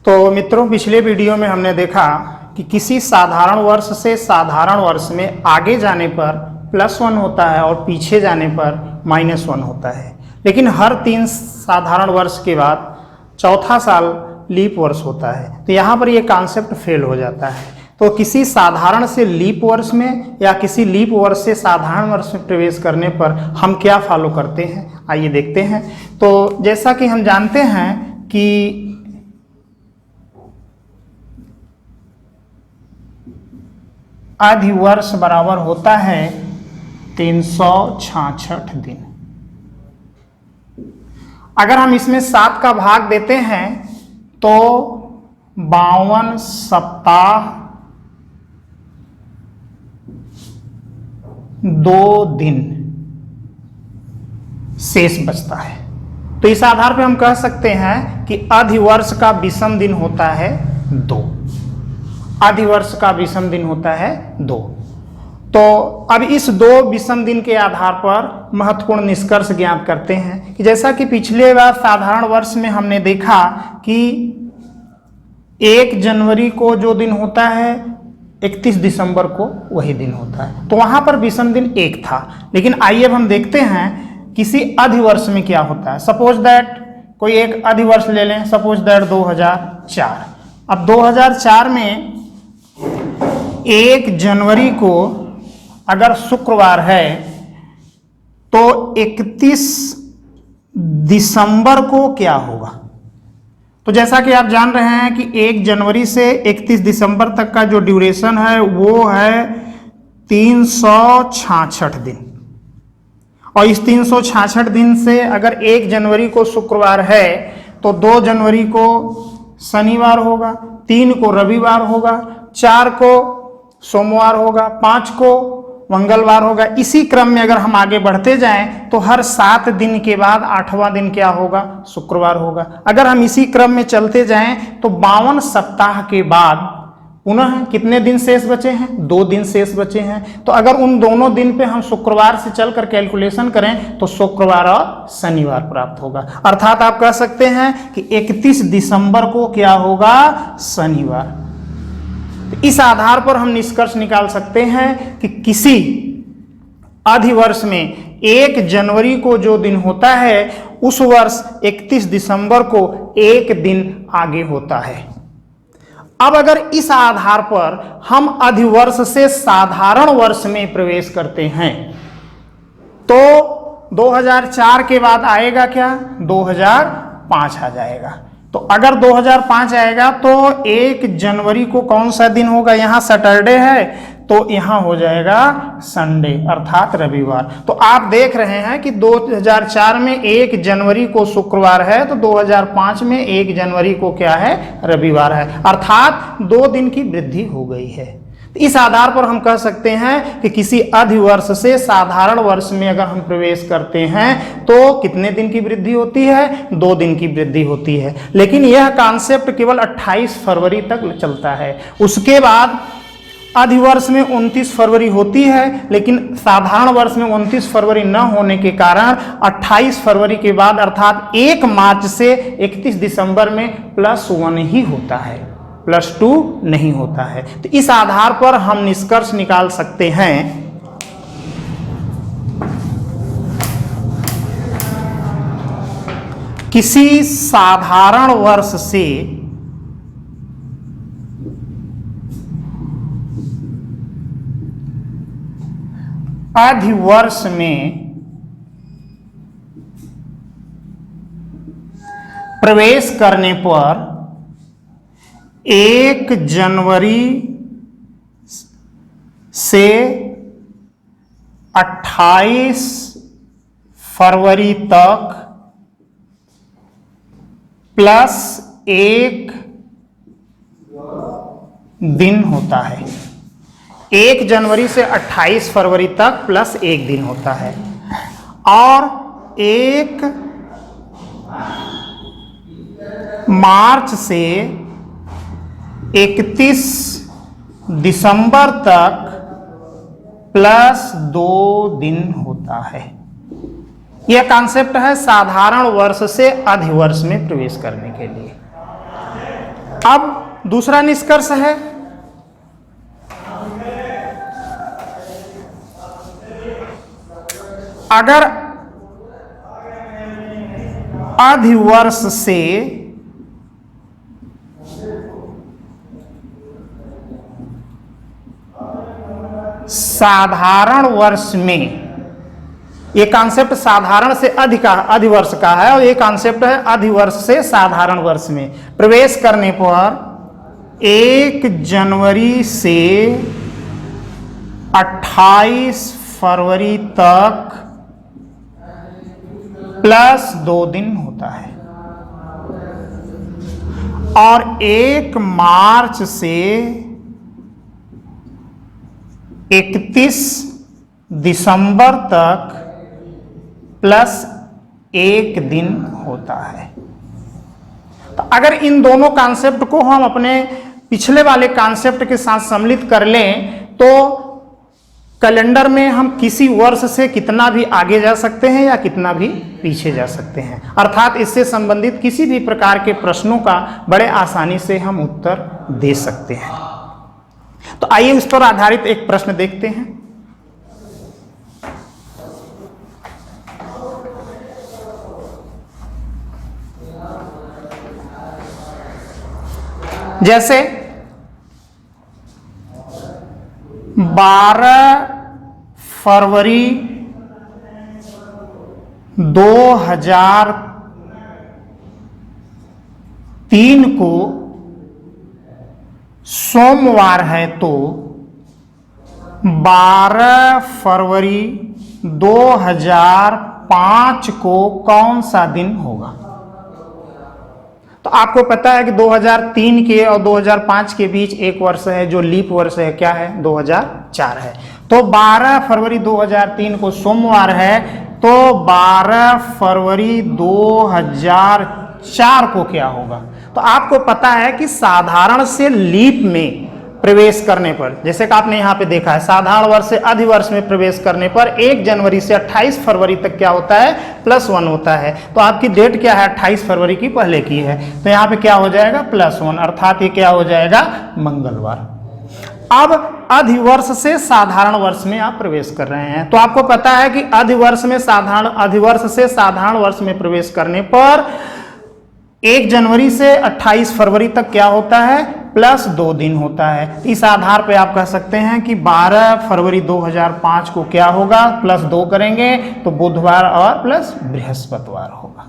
तो मित्रों, पिछले वीडियो में हमने देखा कि किसी साधारण वर्ष से साधारण वर्ष में आगे जाने पर +1 होता है और पीछे जाने पर -1 होता है, लेकिन हर 3 साधारण वर्ष के बाद चौथा साल लीप वर्ष होता है। तो यहाँ पर ये कॉन्सेप्ट फेल हो जाता है। तो किसी साधारण से लीप वर्ष में या किसी लीप वर्ष से साधारण वर्ष में प्रवेश करने पर हम क्या फॉलो करते हैं, आइए देखते हैं। तो जैसा कि हम जानते हैं कि अधिवर्ष बराबर होता है 366 दिन। अगर हम इसमें 7 का भाग देते हैं तो 52 सप्ताह 2 दिन शेष बचता है। तो इस आधार पर हम कह सकते हैं कि अधिवर्ष का विषम दिन होता है 2। अधिवर्ष का विषम दिन होता है 2। तो अब इस 2 विषम दिन के आधार पर महत्वपूर्ण निष्कर्ष ज्ञात करते हैं कि जैसा कि पिछले बार साधारण वर्ष में हमने देखा कि 1 जनवरी को जो दिन होता है 31 दिसंबर को वही दिन होता है, तो वहां पर विषम दिन 1 था। लेकिन आइए अब हम देखते हैं किसी अधिवर्ष में क्या होता है। सपोज दैट कोई एक अधिवर्ष ले लें, सपोज दैट 2004। अब 2004 में 1 जनवरी को अगर शुक्रवार है तो 31 दिसंबर को क्या होगा। तो जैसा कि आप जान रहे हैं कि 1 जनवरी से 31 दिसंबर तक का जो ड्यूरेशन है वो है 366 दिन। और इस 366 दिन से अगर 1 जनवरी को शुक्रवार है तो 2 जनवरी को शनिवार होगा, 3 को रविवार होगा, 4 को सोमवार होगा, 5 को मंगलवार होगा। इसी क्रम में अगर हम आगे बढ़ते जाएं तो हर 7 दिन के बाद 8वां दिन क्या होगा, शुक्रवार होगा। अगर हम इसी क्रम में चलते जाएं तो 52 सप्ताह के बाद पुनः कितने दिन शेष बचे हैं, 2 दिन शेष बचे हैं। तो अगर उन दोनों दिन पे हम शुक्रवार से चलकर कैलकुलेशन करें तो शुक्रवार और शनिवार प्राप्त होगा। अर्थात आप कह सकते हैं कि 31 दिसंबर को क्या होगा, शनिवार। इस आधार पर हम निष्कर्ष निकाल सकते हैं कि किसी अधिवर्ष में 1 जनवरी को जो दिन होता है उस वर्ष 31 दिसंबर को 1 दिन आगे होता है। अब अगर इस आधार पर हम अधिवर्ष से साधारण वर्ष में प्रवेश करते हैं तो 2004 के बाद आएगा क्या, 2005 आ जाएगा। तो अगर 2005 आएगा तो 1 जनवरी को कौन सा दिन होगा, यहाँ सैटरडे है तो यहाँ हो जाएगा संडे अर्थात रविवार। तो आप देख रहे हैं कि 2004 में 1 जनवरी को शुक्रवार है तो 2005 में 1 जनवरी को क्या है, रविवार है, अर्थात 2 दिन की वृद्धि हो गई है। इस आधार पर हम कह सकते हैं कि किसी अधिवर्ष से साधारण वर्ष में अगर हम प्रवेश करते हैं तो कितने दिन की वृद्धि होती है, 2 दिन की वृद्धि होती है। लेकिन यह कॉन्सेप्ट केवल 28 फरवरी तक चलता है। उसके बाद अधिवर्ष में 29 फरवरी होती है, लेकिन साधारण वर्ष में 29 फरवरी न होने के कारण 28 फरवरी के बाद अर्थात 1 मार्च से 31 दिसंबर में +1 ही होता है, +2 नहीं होता है। तो इस आधार पर हम निष्कर्ष निकाल सकते हैं किसी साधारण वर्ष से अधिवर्ष में प्रवेश करने पर 1 जनवरी से 28 फरवरी तक +1 दिन होता है। 1 जनवरी से 28 फरवरी तक +1 दिन होता है। और 1 मार्च से 31 दिसंबर तक +2 दिन होता है। यह कॉन्सेप्ट है साधारण वर्ष से अधिवर्ष में प्रवेश करने के लिए। अब दूसरा निष्कर्ष है, अगर अधिवर्ष से साधारण वर्ष में, ये कॉन्सेप्ट साधारण से अधिवर्ष का है और ये कॉन्सेप्ट है अधिवर्ष से साधारण वर्ष में प्रवेश करने पर 1 जनवरी से 28 फरवरी तक प्लस 2 दिन होता है और 1 मार्च से 31 दिसंबर तक प्लस 1 दिन होता है। तो अगर इन दोनों कॉन्सेप्ट को हम अपने पिछले वाले कॉन्सेप्ट के साथ सम्मिलित कर लें तो कैलेंडर में हम किसी वर्ष से कितना भी आगे जा सकते हैं या कितना भी पीछे जा सकते हैं, अर्थात इससे संबंधित किसी भी प्रकार के प्रश्नों का बड़े आसानी से हम उत्तर दे सकते हैं। तो आइए उस पर आधारित एक प्रश्न देखते हैं। जैसे 12 फरवरी 2003 को सोमवार है तो 12 फरवरी 2005 को कौन सा दिन होगा? तो आपको पता है कि 2003 के और 2005 के बीच एक वर्ष है जो लीप वर्ष है, क्या है? 2004 है। तो 12 फरवरी 2003 को सोमवार है तो 12 फरवरी 2004 को क्या होगा? तो आपको पता है कि साधारण से लीप में प्रवेश करने पर, जैसे कि आपने यहां पे देखा है, साधारण वर्ष से अधिवर्ष में प्रवेश करने पर 1 जनवरी से 28 फरवरी तक क्या होता है? +1 होता है। तो आपकी डेट क्या है? 28 फरवरी की पहले की है, तो यहां पे क्या हो जाएगा? +1, अर्थात ये क्या हो जाएगा? मंगलवार। अब अधिवर्ष से साधारण वर्ष में आप प्रवेश कर रहे हैं तो आपको पता है कि अधिवर्ष से साधारण वर्ष में प्रवेश करने पर 1 जनवरी से 28 फरवरी तक क्या होता है? +2 दिन होता है। इस आधार पे आप कह सकते हैं कि 12 फरवरी 2005 को क्या होगा? +2 करेंगे तो बुधवार और प्लस बृहस्पतिवार होगा।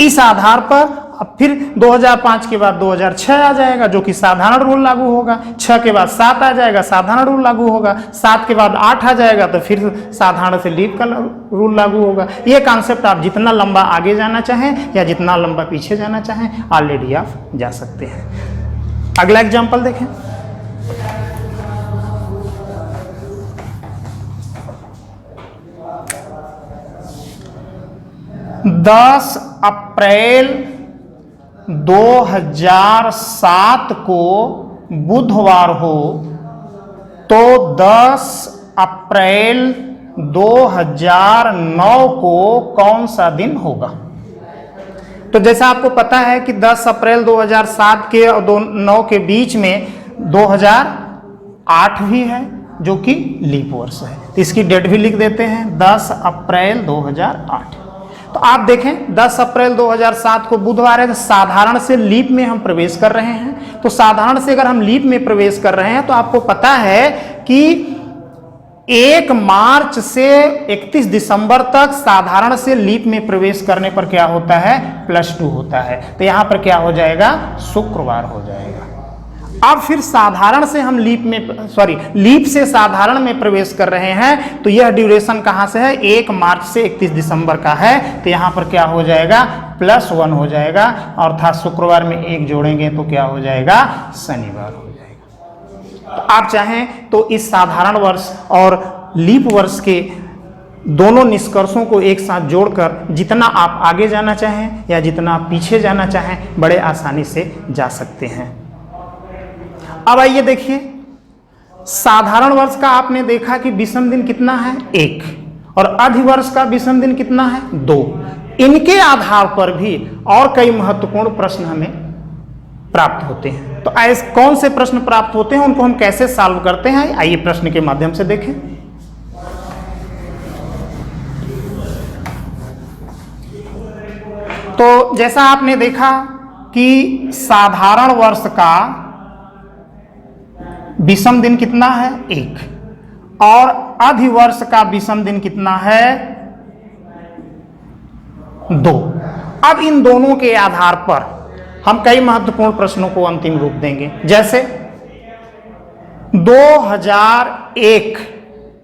इस आधार पर अब फिर 2005 के बाद 2006 आ जाएगा जो कि साधारण रूल लागू होगा, 6 के बाद 7 आ जाएगा, साधारण रूल लागू होगा, 7 के बाद 8 आ जाएगा तो फिर साधारण से लीप का रूल लागू होगा। ये कॉन्सेप्ट आप जितना लंबा आगे जाना चाहें या जितना लंबा पीछे जाना चाहें ऑलरेडी आप जा सकते हैं। अगला एग्जाम्पल देखें। अप्रैल 2007 को बुधवार हो तो 10 अप्रैल 2009 को कौन सा दिन होगा? तो जैसा आपको पता है कि 10 अप्रैल 2007 के और 9 के बीच में 2008 भी है जो कि लीप वर्ष है, तो इसकी डेट भी लिख देते हैं 10 अप्रैल 2008। तो आप देखें 10 अप्रैल 2007 को बुधवार है तो साधारण से लीप में हम प्रवेश कर रहे हैं। तो साधारण से अगर हम लीप में प्रवेश कर रहे हैं तो आपको पता है कि 1 मार्च से 31 दिसंबर तक साधारण से लीप में प्रवेश करने पर क्या होता है? +2 होता है। तो यहां पर क्या हो जाएगा? शुक्रवार हो जाएगा। अब फिर साधारण से हम लीप से साधारण में प्रवेश कर रहे हैं तो यह ड्यूरेशन कहां से है? 1 मार्च से 31 दिसंबर का है, तो यहां पर क्या हो जाएगा? +1 हो जाएगा, अर्थात शुक्रवार में 1 जोड़ेंगे तो क्या हो जाएगा? शनिवार हो जाएगा। तो आप चाहें तो इस साधारण वर्ष और लीप वर्ष के दोनों निष्कर्षों को एक साथ जोड़कर जितना आप आगे जाना चाहें या जितना आप पीछे जाना चाहें बड़े आसानी से जा सकते हैं। अब आइए देखिए, साधारण वर्ष का आपने देखा कि विषम दिन कितना है? 1, और अधिवर्ष का विषम दिन कितना है? 2। इनके आधार पर भी और कई महत्वपूर्ण प्रश्न हमें प्राप्त होते हैं। तो ऐसे कौन से प्रश्न प्राप्त होते हैं, उनको हम कैसे सॉल्व करते हैं, आइए प्रश्न के माध्यम से देखें। तो जैसा आपने देखा कि साधारण वर्ष का विषम दिन कितना है 1, और अधिवर्ष का विषम दिन कितना है 2। अब इन दोनों के आधार पर हम कई महत्वपूर्ण प्रश्नों को अंतिम रूप देंगे। जैसे 2001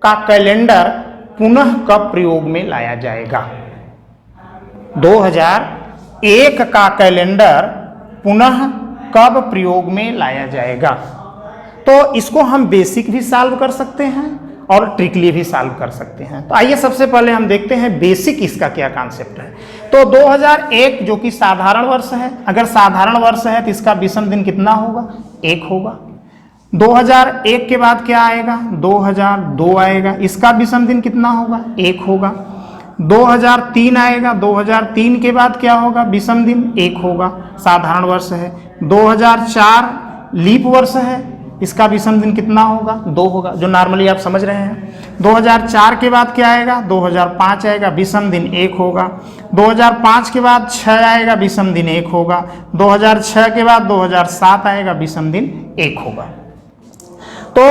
का कैलेंडर पुनः कब प्रयोग में लाया जाएगा? 2001 का कैलेंडर पुनः कब प्रयोग में लाया जाएगा? तो इसको हम बेसिक भी सॉल्व कर सकते हैं और ट्रिकली भी सॉल्व कर सकते हैं। तो आइए सबसे पहले हम देखते हैं बेसिक इसका क्या कॉन्सेप्ट है। तो 2001 जो कि साधारण वर्ष है, अगर साधारण वर्ष है तो इसका विषम दिन कितना होगा 1 होगा। 2001 के बाद क्या आएगा 2002 आएगा, इसका विषम दिन कितना होगा 1 होगा। 2003 आएगा, 2003 के बाद क्या होगा विषम दिन 1 होगा, साधारण वर्ष है। 2004 लीप वर्ष है, इसका विषम दिन कितना होगा 2 होगा, जो नॉर्मली आप समझ रहे हैं। 2004 के बाद क्या आएगा 2005 आएगा, विषम दिन 1 होगा। 2005 के बाद 6 आएगा, विषम दिन 1 होगा। 2006 के बाद 2007 आएगा, विषम दिन 1 होगा। तो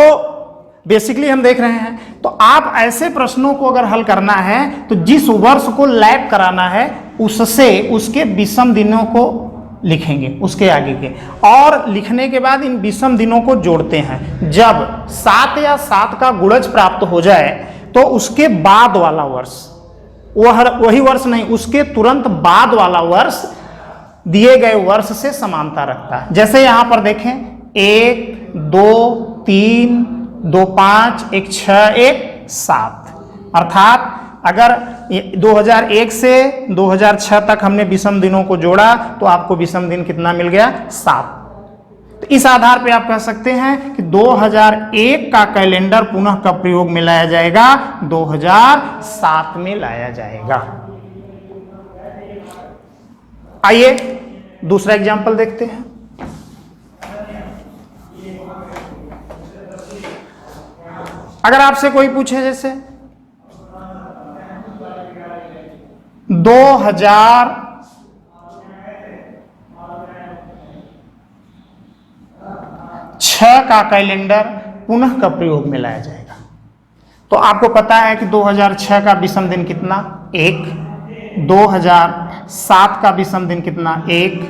बेसिकली हम देख रहे हैं, तो आप ऐसे प्रश्नों को अगर हल करना है तो जिस वर्ष को लैप कराना है उससे उसके विषम दिनों को लिखेंगे, उसके आगे के, और लिखने के बाद इन विषम दिनों को जोड़ते हैं। जब 7 या 7 का गुणज प्राप्त हो जाए तो उसके बाद वाला वर्ष, वही वर्ष नहीं, उसके तुरंत बाद वाला वर्ष दिए गए वर्ष से समानता रखता है। जैसे यहां पर देखें 1 2 3 2 5 1 6 1 7, अर्थात अगर 2001 से 2006 तक हमने विषम दिनों को जोड़ा तो आपको विषम दिन कितना मिल गया 7। तो इस आधार पे आप कह सकते हैं कि 2001 का कैलेंडर पुनः कब प्रयोग में लाया जाएगा 2007 में लाया जाएगा। आइए दूसरा एग्जांपल देखते हैं। अगर आपसे कोई पूछे जैसे 2006 का कैलेंडर पुनः कब प्रयोग में लाया जाएगा, तो आपको पता है कि 2006 का विषम दिन कितना 1, 2007 का विषम दिन कितना 1,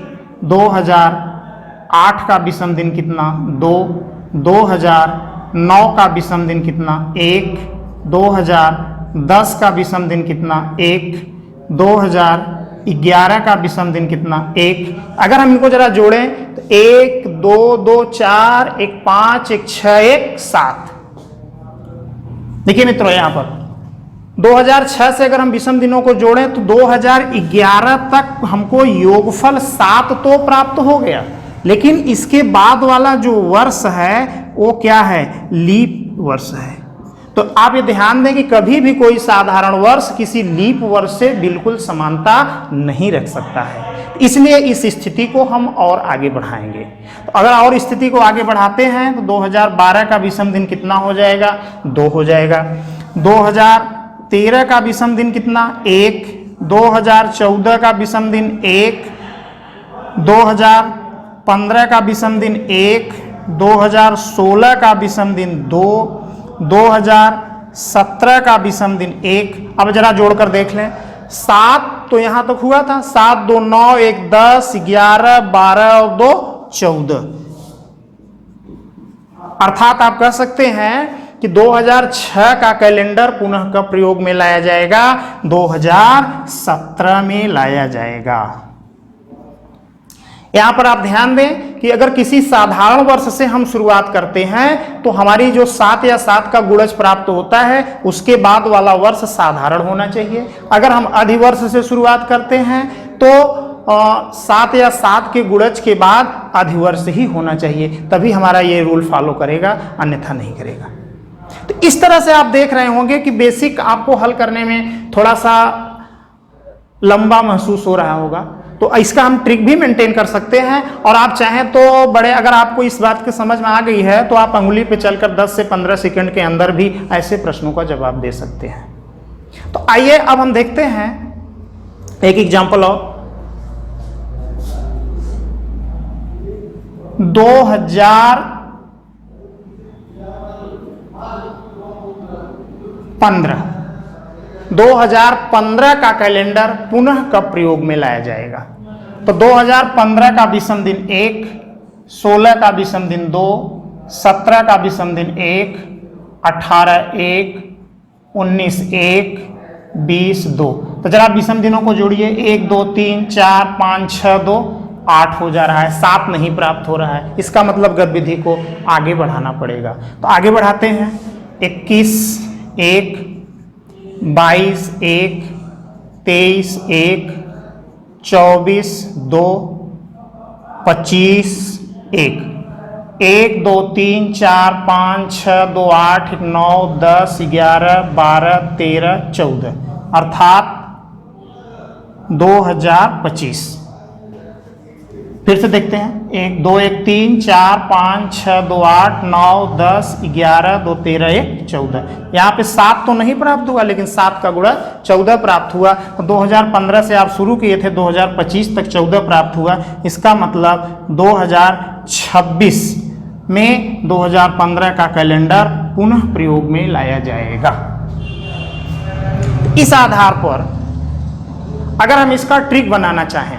2008 का विषम दिन कितना 2, 2009 का विषम दिन कितना 1, 2010 का विषम दिन कितना 1, 2011 का विषम दिन कितना 1। अगर हम इनको जरा जोड़ें तो 1 2 2 4 1 5 1 6 1 7। देखिए मित्रों, यहां पर 2006 से अगर हम विषम दिनों को जोड़ें तो 2011 तक हमको योगफल 7 तो प्राप्त हो गया, लेकिन इसके बाद वाला जो वर्ष है वो क्या है लीप वर्ष है। तो आप ये ध्यान दें कि कभी भी कोई साधारण वर्ष किसी लीप वर्ष से बिल्कुल समानता नहीं रख सकता है, इसलिए इस स्थिति को हम और आगे बढ़ाएंगे। तो अगर और स्थिति को आगे बढ़ाते हैं तो 2012 का विषम दिन कितना हो जाएगा 2 हो जाएगा। 2013 का विषम दिन कितना 1, 2014 का विषम दिन 1, 2015 का विषम दिन 1, 2016 का विषम दिन 2, 2017 का विषम दिन 1। अब जरा जोड़कर देख लें, 7 तो यहां तक हुआ था, 7 2 9 1 10 11 12 और 2 14, अर्थात आप कह सकते हैं कि 2006 का कैलेंडर पुनः कब प्रयोग में लाया जाएगा 2017 में लाया जाएगा। यहां पर आप ध्यान दें कि अगर किसी साधारण वर्ष से हम शुरुआत करते हैं तो हमारी जो 7 या 7 का गुणज प्राप्त होता है उसके बाद वाला वर्ष साधारण होना चाहिए। अगर हम अधिवर्ष से शुरुआत करते हैं तो 7 या 7 के गुणज के बाद अधिवर्ष ही होना चाहिए, तभी हमारा ये रूल फॉलो करेगा, अन्यथा नहीं करेगा। तो इस तरह से आप देख रहे होंगे कि बेसिक आपको हल करने में थोड़ा सा लंबा महसूस हो रहा होगा। तो इसका हम ट्रिक भी मेंटेन कर सकते हैं। और आप चाहें तो बड़े, अगर आपको इस बात की समझ में आ गई है तो आप अंगुली पे चलकर 10 से 15 सेकंड के अंदर भी ऐसे प्रश्नों का जवाब दे सकते हैं। तो आइए अब हम देखते हैं एक एग्जाम्पल और। 2015 का कैलेंडर पुनः कब प्रयोग में लाया जाएगा? तो 2015 का विषम दिन 1, 16 का विषम दिन 2, 17 का विषम दिन 1, 18 1, 19 1, 20 2। तो जरा विषम दिनों को जोड़िए, 1 2 3 4 5 6 2 8 हो जा रहा है, 7 नहीं प्राप्त हो रहा है। इसका मतलब गतिविधि को आगे बढ़ाना पड़ेगा। तो आगे बढ़ाते हैं। 21 1, 22 1, 23 1, 24 2, 25 1, 1 2 3 4 5 6 2 8 9 10 11 12 13 14 अर्थात 2025। फिर से देखते हैं। 1 2 1 3 4 5 6 2 8 9 10 11 2 13 1 14। यहाँ पे 7 तो नहीं प्राप्त हुआ, लेकिन 7 का गुणा 14 प्राप्त हुआ। तो 2015 से आप शुरू किए थे, 2025 तक 14 प्राप्त हुआ। इसका मतलब 2026 में 2015 का कैलेंडर पुनः प्रयोग में लाया जाएगा। इस आधार पर अगर हम इसका ट्रिक बनाना चाहें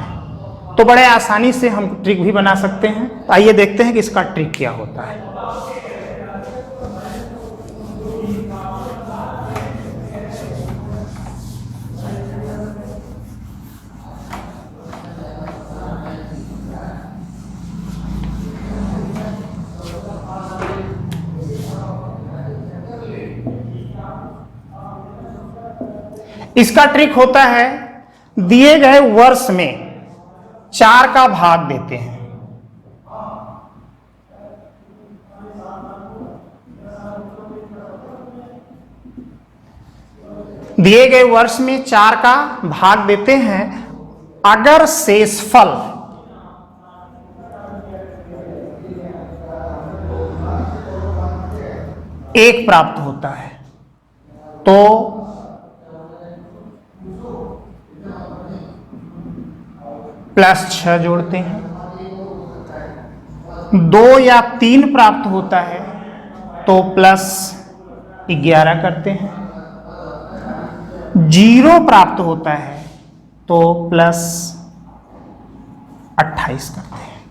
तो बड़े आसानी से हम ट्रिक भी बना सकते हैं। तो आइए देखते हैं कि इसका ट्रिक क्या होता है। इसका ट्रिक होता है, दिए गए वर्ष में 4 का भाग देते हैं। दिए गए वर्ष में 4 का भाग देते हैं। अगर शेषफल एक प्राप्त होता है तो +6 जोड़ते हैं। 2 या 3 प्राप्त होता है तो +11 करते हैं। 0 प्राप्त होता है तो +28 करते हैं।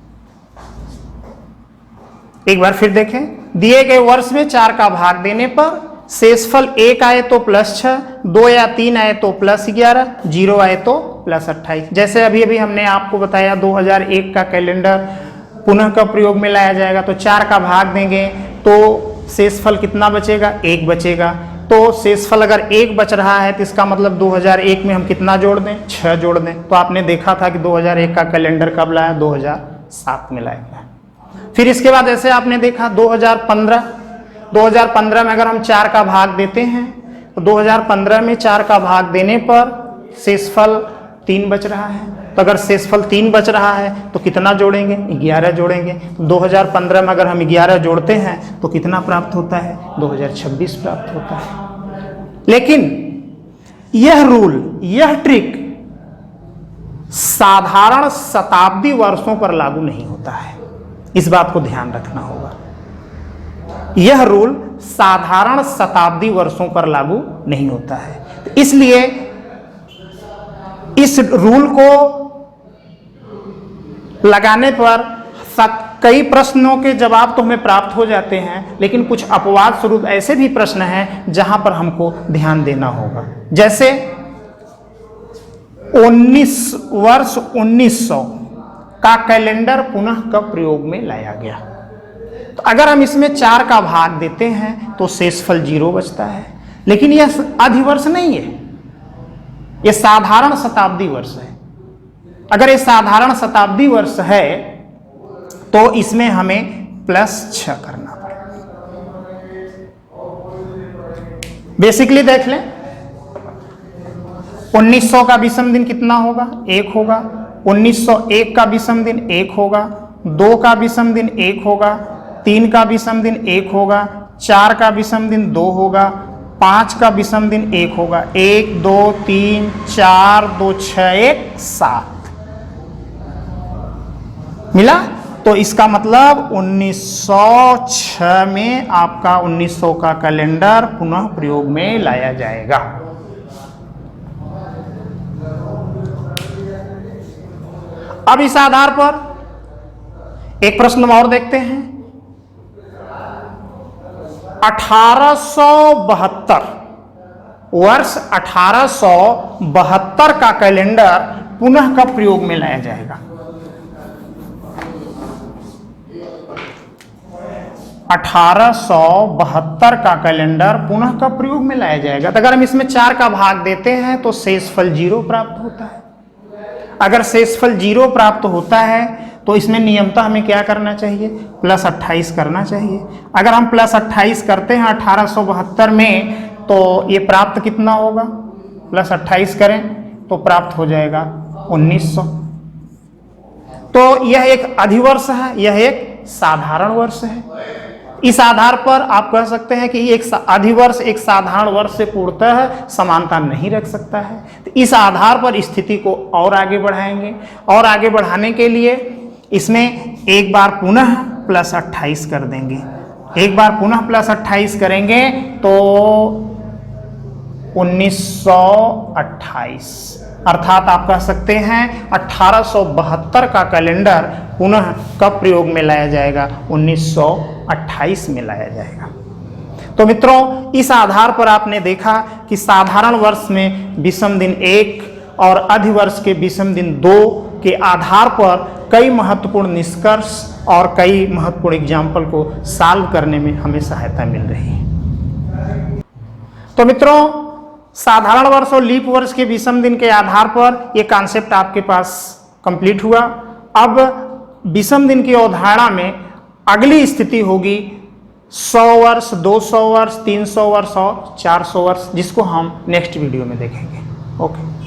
एक बार फिर देखें। दिए गए वर्ष में 4 का भाग देने पर शेषफल 1 आए तो +6, 2 या 3 आए तो +11, 0 आए तो +28। जैसे अभी अभी हमने आपको बताया 2001 का कैलेंडर पुनः कब प्रयोग में लाया जाएगा, तो 4 का भाग देंगे तो शेषफल कितना बचेगा? 1 बचेगा। तो शेषफल अगर 1 बच रहा है तो इसका मतलब 2001 में हम कितना जोड़ दें? 6 जोड़ दें। तो आपने देखा था कि 2001 का कैलेंडर कब लाया? 2007 में लाया गया। फिर इसके बाद ऐसे आपने देखा 2015 में अगर हम 4 का भाग देते हैं तो 2015 में 4 का भाग देने पर शेषफल 3 बच रहा है। तो अगर शेषफल 3 बच रहा है तो कितना जोड़ेंगे? 11 जोड़ेंगे। तो 2015 में अगर हम 11 जोड़ते हैं तो कितना प्राप्त होता है? 2026 प्राप्त होता है। लेकिन यह रूल, यह ट्रिक साधारण शताब्दी वर्षों पर लागू नहीं होता है। इस बात को ध्यान रखना होगा। यह रूल साधारण शताब्दी वर्षों पर लागू नहीं होता है। तो इसलिए इस रूल को लगाने पर कई प्रश्नों के जवाब तो हमें प्राप्त हो जाते हैं, लेकिन कुछ अपवाद स्वरूप ऐसे भी प्रश्न हैं जहां पर हमको ध्यान देना होगा। जैसे 1900 का कैलेंडर पुनः कब प्रयोग में लाया गया? तो अगर हम इसमें 4 का भाग देते हैं तो शेषफल 0 बचता है। लेकिन यह अधिवर्ष नहीं है, यह साधारण शताब्दी वर्ष है। अगर ये साधारण शताब्दी वर्ष है तो इसमें हमें +6 करना पड़ेगा। बेसिकली देख लें, 1900 का विषम दिन कितना होगा? 1 होगा। 1901 का विषम दिन 1 होगा, 2 का विषम दिन 1 होगा, 3 का विषम दिन 1 होगा, 4 का विषम दिन 2 होगा, 5 का विषम दिन 1 होगा। 1 2 3 4 2 6 1 7 मिला। तो इसका मतलब 1906 में आपका 1900 का कैलेंडर पुनः प्रयोग में लाया जाएगा। अब इस आधार पर एक प्रश्न और देखते हैं। 1872 वर्ष 1872 का कैलेंडर पुनः कब प्रयोग में लाया जाएगा? 1872 का कैलेंडर पुनः कब प्रयोग में लाया जाएगा? तो अगर हम इसमें 4 का भाग देते हैं तो शेषफल 0 प्राप्त होता है। अगर शेषफल 0 प्राप्त होता है तो इसमें नियमतः हमें क्या करना चाहिए? प्लस 28 करना चाहिए। अगर हम प्लस 28 करते हैं 1872 में तो ये प्राप्त कितना होगा? प्लस 28 करें तो प्राप्त हो जाएगा 1900। तो यह एक अधिवर्ष है, यह एक साधारण वर्ष है। इस आधार पर आप कह सकते हैं कि एक अधिवर्ष एक साधारण वर्ष से पूर्णतः समानता नहीं रख सकता है। तो इस आधार पर स्थिति को और आगे बढ़ाएंगे, और आगे बढ़ाने के लिए इसमें एक बार पुनः प्लस 28 कर देंगे। एक बार पुनः प्लस 28 करेंगे तो 1928, अर्थात आप कह सकते हैं 1872 का कैलेंडर पुनः कब प्रयोग में लाया जाएगा? 1928 में लाया जाएगा। तो मित्रों, इस आधार पर आपने देखा कि साधारण वर्ष में विषम दिन 1 और अधिवर्ष के विषम दिन 2 के आधार पर कई महत्वपूर्ण निष्कर्ष और कई महत्वपूर्ण एग्जाम्पल को सॉल्व करने में हमें सहायता मिल रही है। तो मित्रों, साधारण वर्ष और लीप वर्ष के विषम दिन के आधार पर यह कॉन्सेप्ट आपके पास कंप्लीट हुआ। अब विषम दिन की अवधारणा में अगली स्थिति होगी 100 वर्ष, 200 वर्ष, 300 वर्ष और 400 वर्ष, जिसको हम नेक्स्ट वीडियो में देखेंगे। ओके।